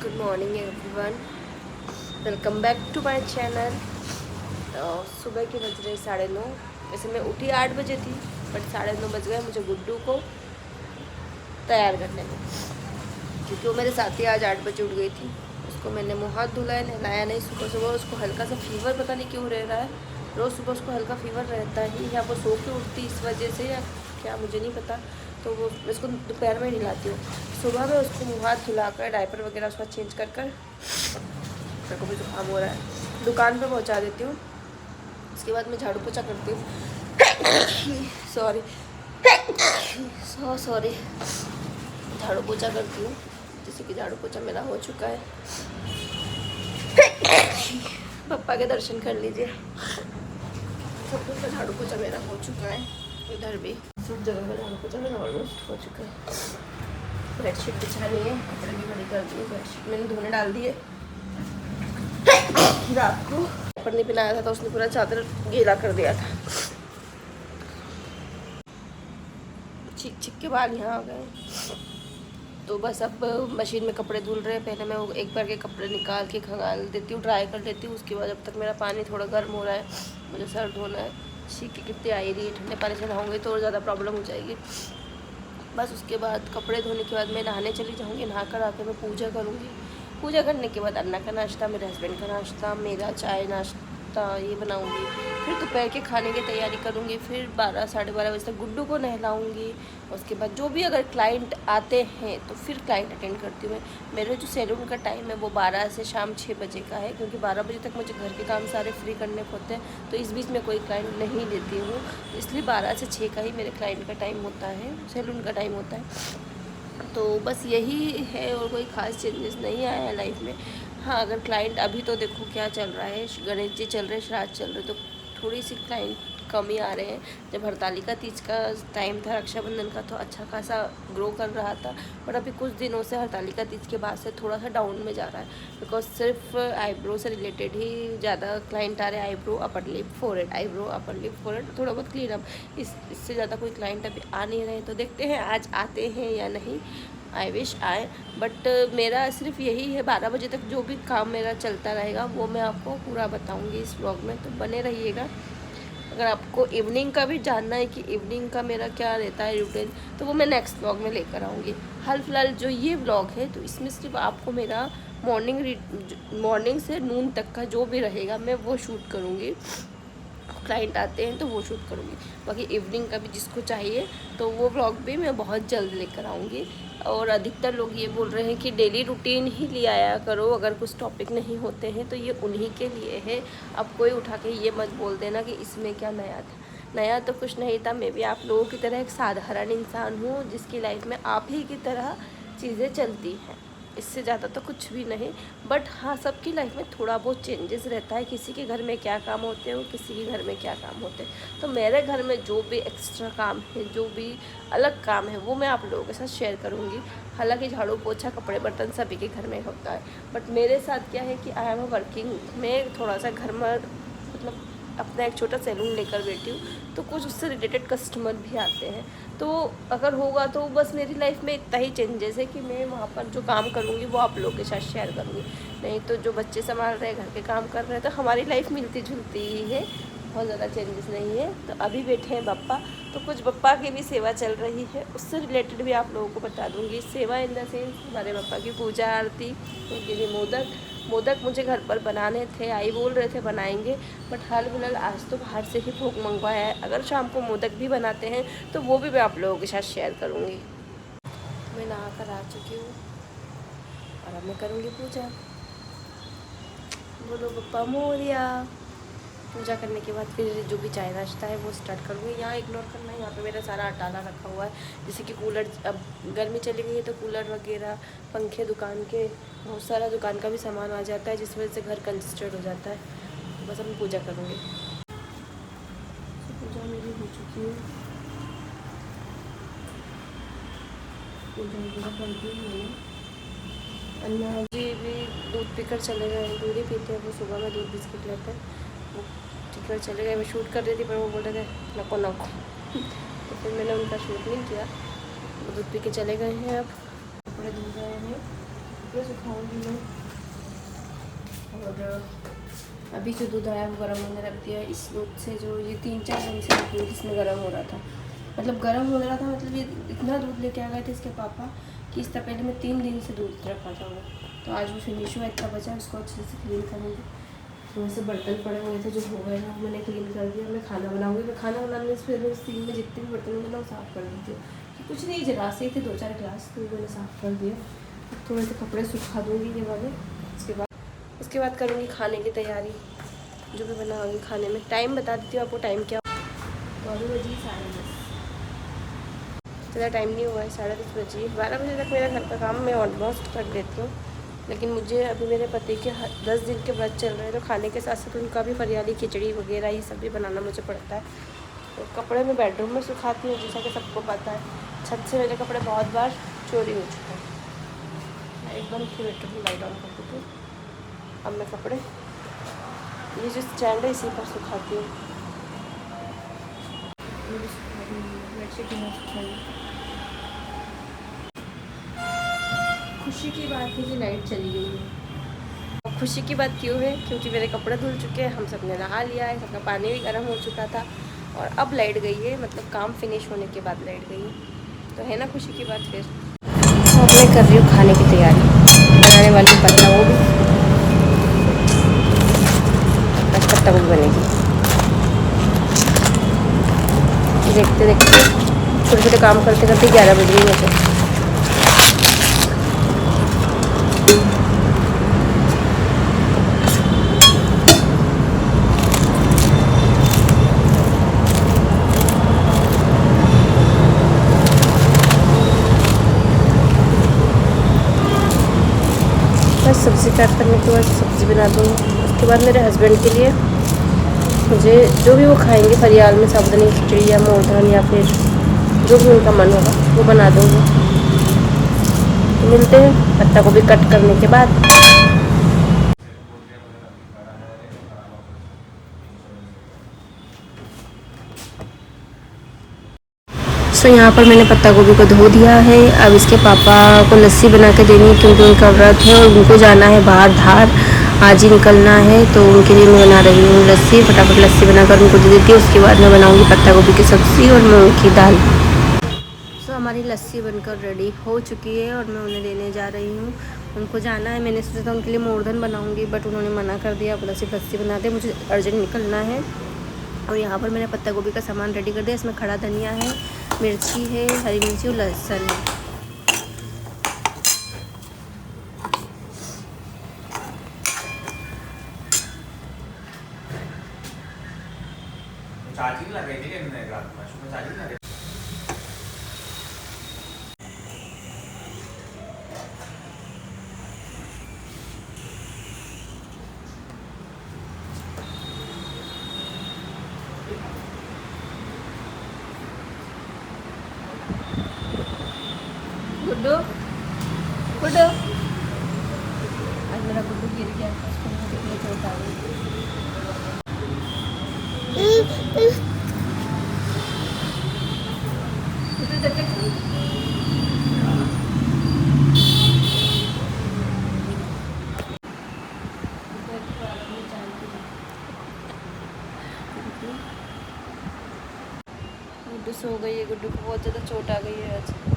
Good morning everyone, welcome back to my channel. तो सुबह के बज रहे 9:30। वैसे मैं उठी 8 बजे थी, बट 9:30 बज गए मुझे गुड्डू को तैयार करने में, क्योंकि वो मेरे साथ ही आज 8 बजे उठ गई थी। उसको मैंने मुँह हाथ धुलाया, नहलाया नहीं। सुबह सुबह उसको हल्का सा फीवर, पता नहीं क्यों रह रहा है। रोज़ सुबह उसको हल्का फीवर रहता ही, या वो सो के उठती इस वजह से, या क्या मुझे नहीं पता। तो वो मैं उसको दोपहर में हिलाती हूँ। सुबह में उसको मुँह हाथ धुलाकर डायपर वगैरह उसका चेंज कर मेरे को भी जुकाम हो रहा है, दुकान पे पहुँचा देती हूँ। उसके बाद मैं झाड़ू पोछा करती हूँ। सॉरी झाड़ू पोछा करती हूँ। जैसे कि झाड़ू पोछा मेरा हो चुका है। पप्पा के दर्शन कर लीजिए। सब कुछ का झाड़ू पोछा मेरा हो चुका है। इधर भी सब जगह का झाड़ू पोछा मेरा ऑलमोस्ट हो चुका है। बेडशीट बिछानी है, कपड़े भी बड़ी कर दिए। बेडशीट मैंने धोने डाल दिए रात को। पर नहीं पहनाया था तो उसने पूरा चादर गीला कर दिया था। छिक छिक के बाल यहाँ आ गए। तो बस अब मशीन में कपड़े धुल रहे हैं। पहले मैं वो एक बार के कपड़े निकाल के खंगाल देती हूँ, ड्राई कर देती हूँ। उसके बाद जब तक मेरा पानी थोड़ा गर्म हो रहा है, मुझे सर धोना है। छींकें कितनी आई रही है, ठंडे पानी से नहाऊंगी तो और ज़्यादा प्रॉब्लम हो जाएगी। बस उसके बाद कपड़े धोने के बाद मैं नहाने चली जाऊँगी। नहा कर आके मैं पूजा करूँगी। पूजा करने के बाद अन्ना का नाश्ता, मेरे हस्बैंड का नाश्ता, मेरा चाय नाश्ता ये बनाऊँगी। फिर दोपहर के खाने की तैयारी करूँगी। फिर 12 साढ़े 12 बजे तक गुड्डू को नहलाऊँगी। उसके बाद जो भी अगर क्लाइंट आते हैं तो फिर क्लाइंट अटेंड करती हूँ मैं। मेरे जो सैलून का टाइम है वो 12 से शाम 6 बजे का है, क्योंकि 12 बजे तक मुझे घर के काम सारे फ्री करने होते हैं। तो इस बीच में कोई क्लाइंट नहीं लेती हूँ, इसलिए 12 से 6 का ही मेरे क्लाइंट का टाइम होता है, सैलून का टाइम होता है। तो बस यही है, और कोई ख़ास चेंजेस नहीं आया है लाइफ में। हाँ, अगर क्लाइंट अभी तो देखो क्या चल रहा है, गणेश जी चल रहे हैं, श्राद्ध चल रहे, तो थोड़ी सी क्लाइंट कम ही आ रहे हैं। जब हरतालिका तीज का टाइम था, रक्षाबंधन का, तो अच्छा खासा ग्रो कर रहा था। पर अभी कुछ दिनों से हरतालिका तीज के बाद से थोड़ा सा डाउन में जा रहा है, बिकॉज सिर्फ आईब्रो से रिलेटेड ही ज़्यादा क्लाइंट आ रहे हैं। Eyebrow, upper lip, forehead, eyebrow, upper lip, forehead, थोड़ा बहुत क्लीन अप। इससे ज़्यादा कोई क्लाइंट अभी आ नहीं रहे। तो देखते हैं आज आते हैं या नहीं। आई विश आए, बट मेरा सिर्फ यही है, 12 बजे तक जो भी काम मेरा चलता रहेगा वो मैं आपको पूरा बताऊंगी इस व्लॉग में, तो बने रहिएगा। अगर आपको इवनिंग का भी जानना है कि इवनिंग का मेरा क्या रहता है रूटीन, तो वो मैं नेक्स्ट व्लॉग में लेकर आऊँगी। हाल फिलहाल जो ये व्लॉग है, तो इसमें सिर्फ आपको मेरा मॉर्निंग से नून तक का जो भी रहेगा मैं वो शूट करूँगी। क्लाइंट आते हैं तो वो शूट करूँगी। बाकी इवनिंग का भी जिसको चाहिए तो वो व्लॉग भी मैं बहुत जल्द लेकर आऊँगी। और अधिकतर लोग ये बोल रहे हैं कि डेली रूटीन ही ले आया करो, अगर कुछ टॉपिक नहीं होते हैं तो ये उन्हीं के लिए है। अब कोई उठा के ये मत बोल देना कि इसमें क्या नया था। नया तो कुछ नहीं था, मैं भी आप लोगों की तरह एक साधारण इंसान हूँ, जिसकी लाइफ में आप ही की तरह चीज़ें चलती हैं। इससे ज़्यादा तो कुछ भी नहीं। बट हाँ, सबकी लाइफ में थोड़ा बहुत चेंजेस रहता है। किसी के घर में क्या काम होते हैं, किसी के घर में क्या काम होते हैं। तो मेरे घर में जो भी एक्स्ट्रा काम है, जो भी अलग काम है, वो मैं आप लोगों के साथ शेयर करूँगी। हालांकि झाड़ू पोछा कपड़े बर्तन सभी के घर में होता है, बट मेरे साथ क्या है कि आई एम अ वर्किंग, मैं थोड़ा सा घर में मतलब अपना एक छोटा सैलून लेकर बैठी हूँ, तो कुछ उससे रिलेटेड कस्टमर भी आते हैं। तो अगर होगा तो बस मेरी लाइफ में इतना ही चेंजेस है कि मैं वहाँ पर जो काम करूँगी वो आप लोगों के साथ शेयर करूँगी। नहीं तो जो बच्चे संभाल रहे हैं, घर के काम कर रहे हैं, तो हमारी लाइफ मिलती जुलती ही है, बहुत ज़्यादा चेंजेस नहीं है। तो अभी बैठे हैं बप्पा, तो कुछ बप्पा की भी सेवा चल रही है, उससे रिलेटेड भी आप लोगों को बता दूँगी। सेवा इन द सेंस हमारे बप्पा की पूजा आरती, उनके लिए मोदक मुझे घर पर बनाने थे, आई बोल रहे थे बनाएंगे, बट हाल फिलहाल आज तो बाहर से ही भोग मंगवाया है। अगर शाम को मोदक भी बनाते हैं तो वो भी मैं आप लोगों के साथ शेयर करूँगी। मैं नहा कर आ चुकी हूँ और अब मैं करूँगी पूजा। बोलो बप्पा मोरिया। पूजा करने के बाद फिर जो भी चाय नाश्ता है वो स्टार्ट करूँगी। यहाँ इग्नोर करना है, यहाँ पे मेरा सारा अटाला रखा हुआ है। जैसे कि कूलर, अब गर्मी चली गई है तो कूलर वगैरह, पंखे, दुकान के बहुत सारा दुकान का भी सामान आ जाता है, जिस वजह से घर कंजस्टेड हो जाता है। तो बस अब मैं पूजा करूँगी। तो पूजा मेरी हो चुकी है, पूजा वगैरह करती हूँ मैंने। अन्ना जी भी दूध पीकर चले गए हैं, दूध ही पीते हैं वो, सुबह में दूध बिस्किट लेते हैं। वो टिकट चले गए, मैं शूट कर रही थी पर वो बोल रहे थे नको नको। तो फिर मैंने उनका शूट नहीं किया। वो दूध पी के चले गए हैं। अब कपड़े धुल रहे हैं, कपड़े सुखाऊंगी मैं। और अभी जो दूध आया वो गर्म होने रख दिया इस दूध से, जो ये 3-4 दिन से दूध इसमें गर्म हो रहा था, मतलब गर्म हो रहा था, मतलब ये इतना दूध लेके आ गए थे इसके पापा कि इससे पहले मैं 3 दिन से दूध रखा था वो। तो आज वो फिनिश हुआ, इतना बचा, उसको अच्छे से क्लीन करूँगी। थोड़े से बर्तन पड़े हुए थे जो हो गए ना, मैंने क्लीन कर दिया। मैं खाना बनाऊँगी। मैं खाना बनाने से पहले स्टील में जितने भी बर्तन होंगे ना वो साफ़ कर देती हूँ, कि कुछ नहीं जरा से ही थे 2-4 गिलास, तो मैंने साफ़ कर दिया। थोड़े से कपड़े सुखा दूँगी ये वाले। उसके बाद करूँगी खाने की तैयारी, जो भी बनाऊँगी खाने में। टाइम बता देती हूँ आपको, टाइम क्या, तो अभी बजी 10:30, ज़्यादा टाइम नहीं हुआ है, 10:30 बजे। 12 बजे तक मेरा घर का काम मैं ऑलमोस्ट कर देती हूँ। लेकिन मुझे अभी मेरे पति के 10 दिन के व्रत चल रहे हैं, तो खाने के साथ साथ उनका भी फरियाली खिचड़ी वगैरह ये सब भी बनाना मुझे पड़ता है। तो कपड़े मैं बेडरूम में सुखाती हूँ, जैसा कि सबको पता है। छत से मेरे कपड़े बहुत बार चोरी हो चुके हैं। लाइट बंद की, बेडरूम में लाइट ऑन कर देती हूँ। अब मैं कपड़े ये जो स्टैंड है इसी पर सुखाती हूँ। बेडशीट नहीं सुखाई। खुशी की बात है कि लाइट चली गई है। खुशी की बात क्यों है? क्योंकि मेरे कपड़े धुल चुके हैं, हम सब ने नहा लिया है, सबका पानी भी गर्म हो चुका था, और अब लाइट गई है, मतलब काम फिनिश होने के बाद लाइट गई है, तो है ना खुशी की बात। फिर तो अब मैं कर रही हूँ खाने की तैयारी, बनाने वाली पत्ता गोभी, बस पत्ता गोभी बनेगी। देखते देखते छोटे छोटे काम करते करते 11 बज गई मुझे। बस सब्ज़ी काट करने के बाद सब्ज़ी बना दूँगी। उसके बाद मेरे हस्बैंड के लिए मुझे जो भी वो खाएंगे फरियाल में, साबुदानी खिचड़ी या मोदन या फिर जो भी उनका मन होगा वो बना दूँगी। तो मिलते हैं पत्ता गोभी कट करने के बाद। सो यहाँ पर मैंने पत्ता गोभी को धो दिया है। अब इसके पापा को लस्सी बना के देनी है, क्योंकि उनका व्रत है और उनको जाना है बाहर धार, आज ही निकलना है। तो उनके लिए मैं बना रही हूँ लस्सी। फटाफट लस्सी बनाकर उनको दे देती हूँ। उसके बाद मैं बनाऊँगी पत्ता गोभी की सब्ज़ी और मूंग की दाल। सो हमारी लस्सी बनकर रेडी हो चुकी है और मैं उन्हें देने जा रही हूँ। उनको जाना है, मैंने सोचा था उनके लिए मोरधन बनाऊँगी, बट उन्होंने मना कर दिया, बोला सिर्फ लस्सी बना दे, मुझे अर्जेंट निकलना है। और यहाँ पर मैंने पत्ता गोभी का सामान रेडी कर दिया। इसमें खड़ा धनिया है, मिर्ची है, हरी मिर्ची और लहसुन है। चार्जिंग लगाई थी क्या रात में? सुबह चार्जिंग लगाई। गुड्डू गुड्डू, आज मेरा गुड्डू गिर गया, उसको मुझे चोट आ गई। गुड्डू सो गई है। गुड्डू को बहुत ज़्यादा चोट आ गई है आज।